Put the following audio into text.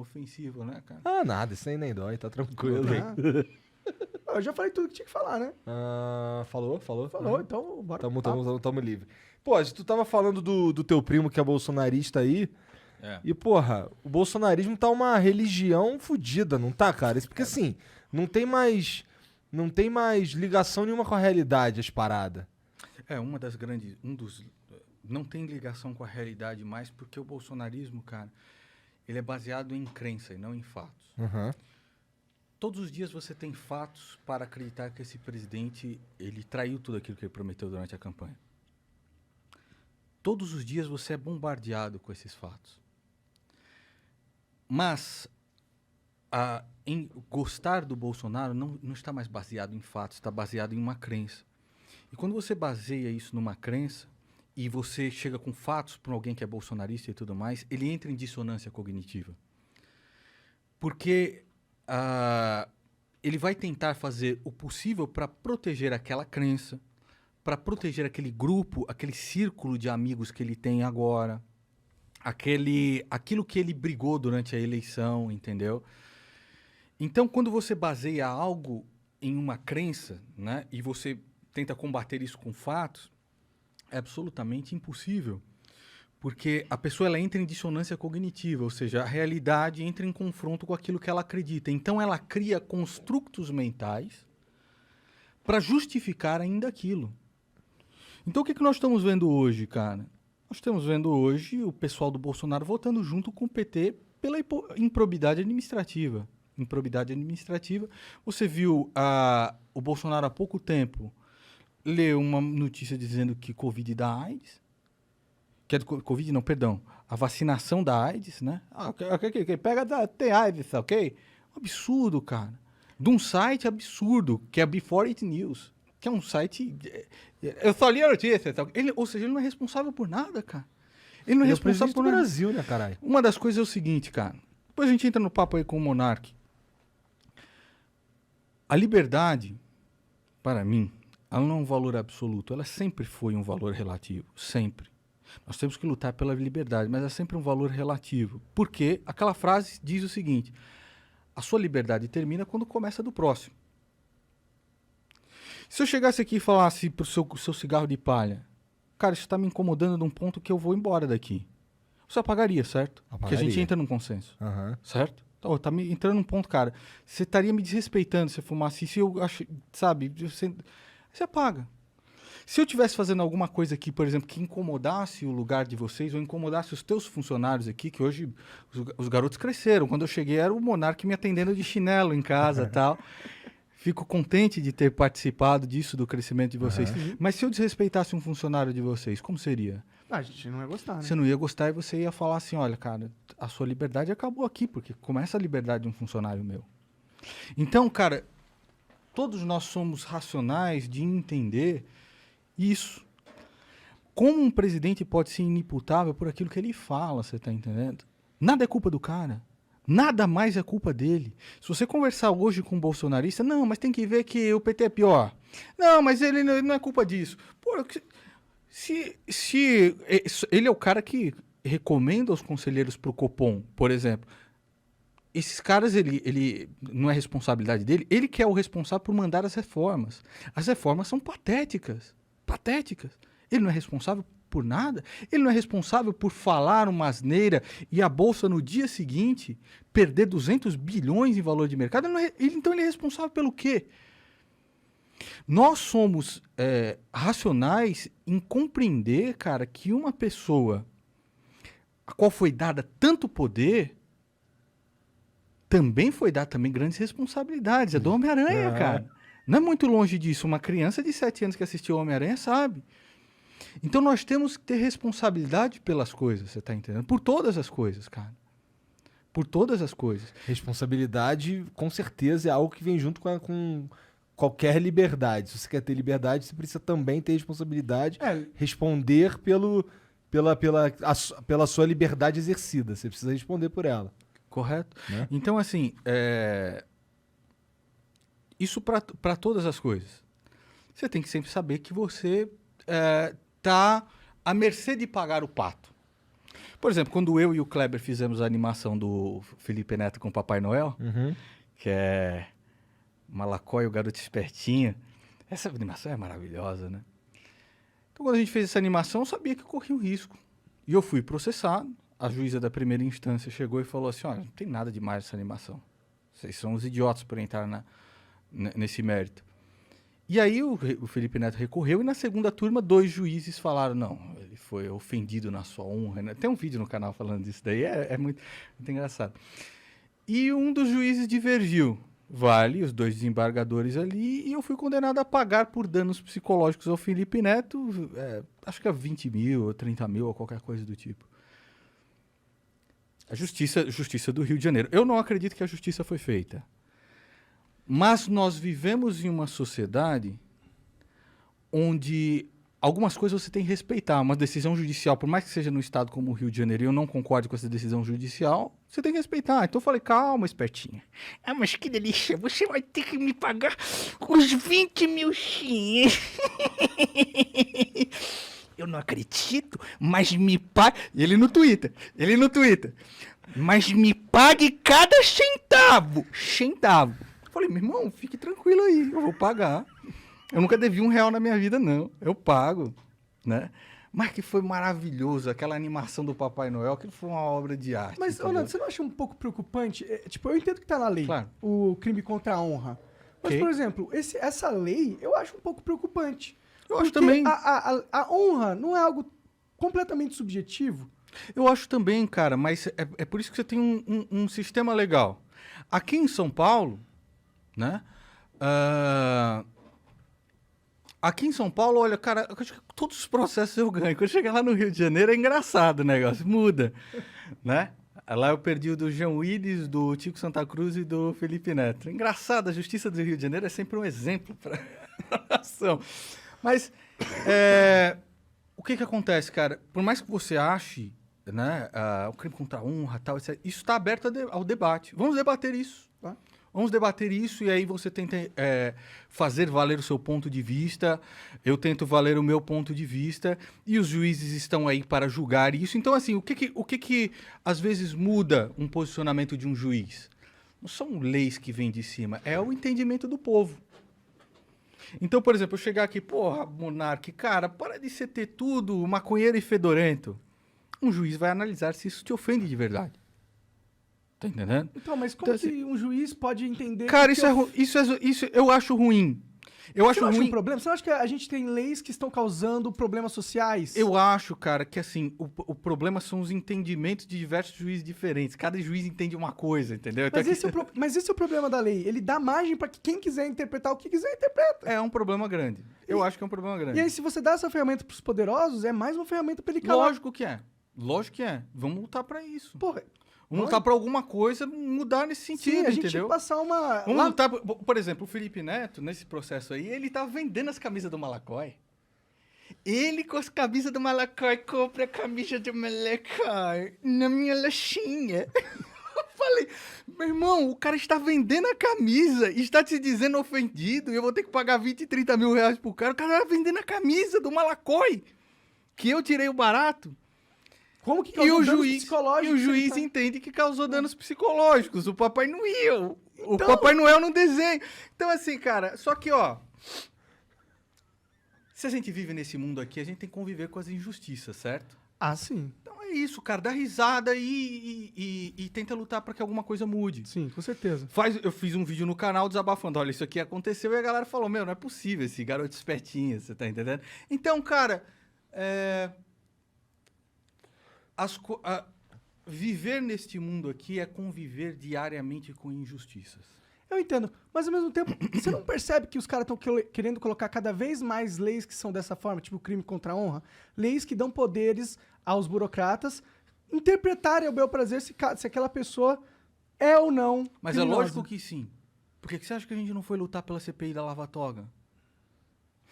ofensivo, né, cara? Ah, nada, isso aí nem dói, tá tranquilo. Eu já falei tudo que tinha que falar, né? Falou? Falou, então bora. Tamo livre. Pô, tu tava falando do teu primo que é bolsonarista aí. E, porra, o bolsonarismo tá uma religião fodida, não tá, cara? Isso porque, assim, não tem mais ligação nenhuma com a realidade, as paradas. Uma das grandes... Não tem ligação com a realidade mais, porque o bolsonarismo, cara, ele é baseado em crença e não em fatos. Uhum. Todos os dias você tem fatos para acreditar que esse presidente, ele traiu tudo aquilo que ele prometeu durante a campanha. Todos os dias você é bombardeado com esses fatos. Mas em gostar do Bolsonaro não está mais baseado em fatos, está baseado em uma crença. E quando você baseia isso numa crença e você chega com fatos para alguém que é bolsonarista e tudo mais, ele entra em dissonância cognitiva. Porque ele vai tentar fazer o possível para proteger aquela crença, para proteger aquele grupo, aquele círculo de amigos que ele tem agora, aquilo que ele brigou durante a eleição, entendeu? Então, quando você baseia algo em uma crença, né, e você tenta combater isso com fatos, é absolutamente impossível. Porque a pessoa ela entra em dissonância cognitiva, ou seja, a realidade entra em confronto com aquilo que ela acredita. Então, ela cria construtos mentais para justificar ainda aquilo. Então, o que nós estamos vendo hoje, cara? Nós estamos vendo hoje o pessoal do Bolsonaro votando junto com o PT pela improbidade administrativa. Improbidade administrativa. Você viu o Bolsonaro há pouco tempo ler uma notícia dizendo que Covid dá AIDS. Que é do Covid, não, perdão. A vacinação da AIDS, né? Quem pega tem AIDS, ok? Um absurdo, cara. De um site absurdo, que é Before It News. Que é um site... Eu só li a notícia. Ou seja, ele não é responsável por nada, cara. Ele não é responsável por nada. Brasil, né, caralho? Uma das coisas é o seguinte, cara. Depois a gente entra no papo aí com o Monark. A liberdade, para mim, ela não é um valor absoluto. Ela sempre foi um valor relativo. Sempre. Nós temos que lutar pela liberdade, mas é sempre um valor relativo. Porque aquela frase diz o seguinte: a sua liberdade termina quando começa do próximo. Se eu chegasse aqui e falasse pro seu cigarro de palha, cara, isso está me incomodando num ponto que eu vou embora daqui. Você apagaria, certo? Porque a gente entra num consenso. Uhum. Certo? Então, tá me entrando num ponto, cara. Você estaria me desrespeitando se eu fumasse isso, eu acho, sabe? Você apaga. Se eu estivesse fazendo alguma coisa aqui, por exemplo, que incomodasse o lugar de vocês, ou incomodasse os teus funcionários aqui, que hoje os garotos cresceram. Quando eu cheguei, era o Monark me atendendo de chinelo em casa e tal. Fico contente de ter participado disso, do crescimento de vocês. Uhum. Mas se eu desrespeitasse um funcionário de vocês, como seria? A gente não ia gostar, né? Você não ia gostar e você ia falar assim, olha, cara, a sua liberdade acabou aqui, porque começa a liberdade de um funcionário meu. Então, cara, todos nós somos racionais de entender isso. Como um presidente pode ser inimputável por aquilo que ele fala, você tá entendendo? Nada é culpa do cara. Nada mais é culpa dele. Se você conversar hoje com um bolsonarista, não, mas tem que ver que o PT é pior. Não, mas ele não é culpa disso. Pô, se ele é o cara que recomenda os conselheiros pro Copom, por exemplo, esses caras, ele não é responsabilidade dele, ele que é o responsável por mandar as reformas. As reformas são patéticas. Patéticas. Ele não é responsável por nada. Ele não é responsável por falar uma asneira e a Bolsa no dia seguinte perder 200 bilhões em valor de mercado. Então ele é responsável pelo quê? Nós somos racionais em compreender, cara, que uma pessoa a qual foi dada tanto poder também foi dada grandes responsabilidades. É do Homem-Aranha, cara. Não é muito longe disso. Uma criança de 7 anos que assistiu ao Homem-Aranha sabe. Então nós temos que ter responsabilidade pelas coisas, você tá entendendo? Por todas as coisas, cara. Por todas as coisas. Responsabilidade, com certeza, é algo que vem junto com qualquer liberdade. Se você quer ter liberdade, você precisa também ter responsabilidade, responder pela sua liberdade exercida. Você precisa responder por ela. Correto? Né? Então, assim, isso para todas as coisas. Você tem que sempre saber que você está à mercê de pagar o pato. Por exemplo, quando eu e o Kleber fizemos a animação do Felipe Neto com o Papai Noel, que é Malacói, o garoto espertinho, essa animação é maravilhosa, né? Então, quando a gente fez essa animação, eu sabia que eu corria um risco. E eu fui processado. A juíza da primeira instância chegou e falou assim, olha, não tem nada demais essa animação. Vocês são os idiotas por entrar nesse mérito. E aí o Felipe Neto recorreu e na segunda turma 2 juízes falaram, não, ele foi ofendido na sua honra. Né? Tem um vídeo no canal falando disso daí, é muito engraçado. E um dos juízes divergiu. Vale, os 2 desembargadores ali, e eu fui condenado a pagar por danos psicológicos ao Felipe Neto, acho que é 20 mil, ou 30 mil, ou qualquer coisa do tipo. A justiça do Rio de Janeiro. Eu não acredito que a justiça foi feita. Mas nós vivemos em uma sociedade onde algumas coisas você tem que respeitar. Uma decisão judicial, por mais que seja no estado como o Rio de Janeiro e eu não concorde com essa decisão judicial, você tem que respeitar. Então eu falei, calma, espertinha. Ah, mas que delícia, você vai ter que me pagar os 20 mil xiinhos. Eu não acredito, mas me pague... Ele no Twitter. Mas me pague cada centavo. Eu falei, meu irmão, fique tranquilo aí, eu vou pagar. Eu nunca devi R$1 na minha vida, não. Eu pago, né? Mas que foi maravilhoso, aquela animação do Papai Noel, aquilo foi uma obra de arte. Mas, Nando, você não acha um pouco preocupante? Tipo, eu entendo que tá na lei, claro, o crime contra a honra. Mas, por exemplo, essa lei eu acho um pouco preocupante. Eu acho também. A honra não é algo completamente subjetivo? Eu acho também, cara, mas é por isso que você tem um sistema legal. Aqui em São Paulo, né? Aqui em São Paulo, olha, cara, eu acho que todos os processos eu ganho. Quando chegar lá no Rio de Janeiro é engraçado o negócio, muda, né? Lá eu perdi o do Jean Willis, do Tico Santa Cruz e do Felipe Neto. Engraçado, a justiça do Rio de Janeiro é sempre um exemplo para a nação. Mas o que acontece, cara? Por mais que você ache, né, o crime contra a honra, tal, etc., isso está aberto ao debate. Vamos debater isso. Tá? Vamos debater isso e aí você tenta fazer valer o seu ponto de vista, eu tento valer o meu ponto de vista e os juízes estão aí para julgar isso. Então, assim, o que às vezes muda um posicionamento de um juiz? Não são leis que vêm de cima, é o entendimento do povo. Então, por exemplo, eu chegar aqui, porra, Monark, cara, para de ser ter tudo maconheiro e fedorento. Um juiz vai analisar se isso te ofende de verdade. Tá entendendo? Então, mas como que um juiz pode entender... Cara, isso eu acho ruim. Eu acho ruim. Um problema? Você não acha que a gente tem leis que estão causando problemas sociais? Eu acho, cara, que assim, o problema são os entendimentos de diversos juízes diferentes. Cada juiz entende uma coisa, entendeu? Mas esse é o problema da lei. Ele dá margem para que quem quiser interpretar o que quiser, interpreta. É um problema grande. Eu acho que é um problema grande. E aí, se você dá essa ferramenta pros poderosos, é mais uma ferramenta pra ele calar. Lógico que é. Lógico que é. Vamos lutar pra isso. Porra... Vamos lutar pra alguma coisa, mudar nesse sentido, sim, a gente entendeu? Passar uma... Vamos lutar... Por exemplo, o Felipe Neto, nesse processo aí, ele tá vendendo as camisas do Malacói. Ele, com as camisas do Malacói, compra a camisa do Malacói na minha laxinha. Eu falei, meu irmão, o cara está vendendo a camisa e está te dizendo ofendido e eu vou ter que pagar 20, 30 mil reais pro cara. O cara tá vendendo a camisa do Malacói, que eu tirei o barato. Como que causou danos psicológicos? E o juiz entende que causou danos psicológicos. O Papai Noel. O Papai Noel não desenha. Então, assim, cara, só que, ó... Se a gente vive nesse mundo aqui, a gente tem que conviver com as injustiças, certo? Ah, sim. Então é isso, cara. Dá risada e tenta lutar para que alguma coisa mude. Sim, com certeza. Eu fiz um vídeo no canal desabafando. Olha, isso aqui aconteceu e a galera falou, meu, não é possível esse garoto espertinho, você tá entendendo? Então, cara... Viver neste mundo aqui é conviver diariamente com injustiças. Eu entendo, mas ao mesmo tempo, você não percebe que os caras estão querendo colocar cada vez mais leis que são dessa forma, tipo crime contra a honra? Leis que dão poderes aos burocratas interpretarem ao bel prazer se aquela pessoa é ou não Mas criminosa. É lógico que sim. Por que você acha que a gente não foi lutar pela CPI da Lava Toga?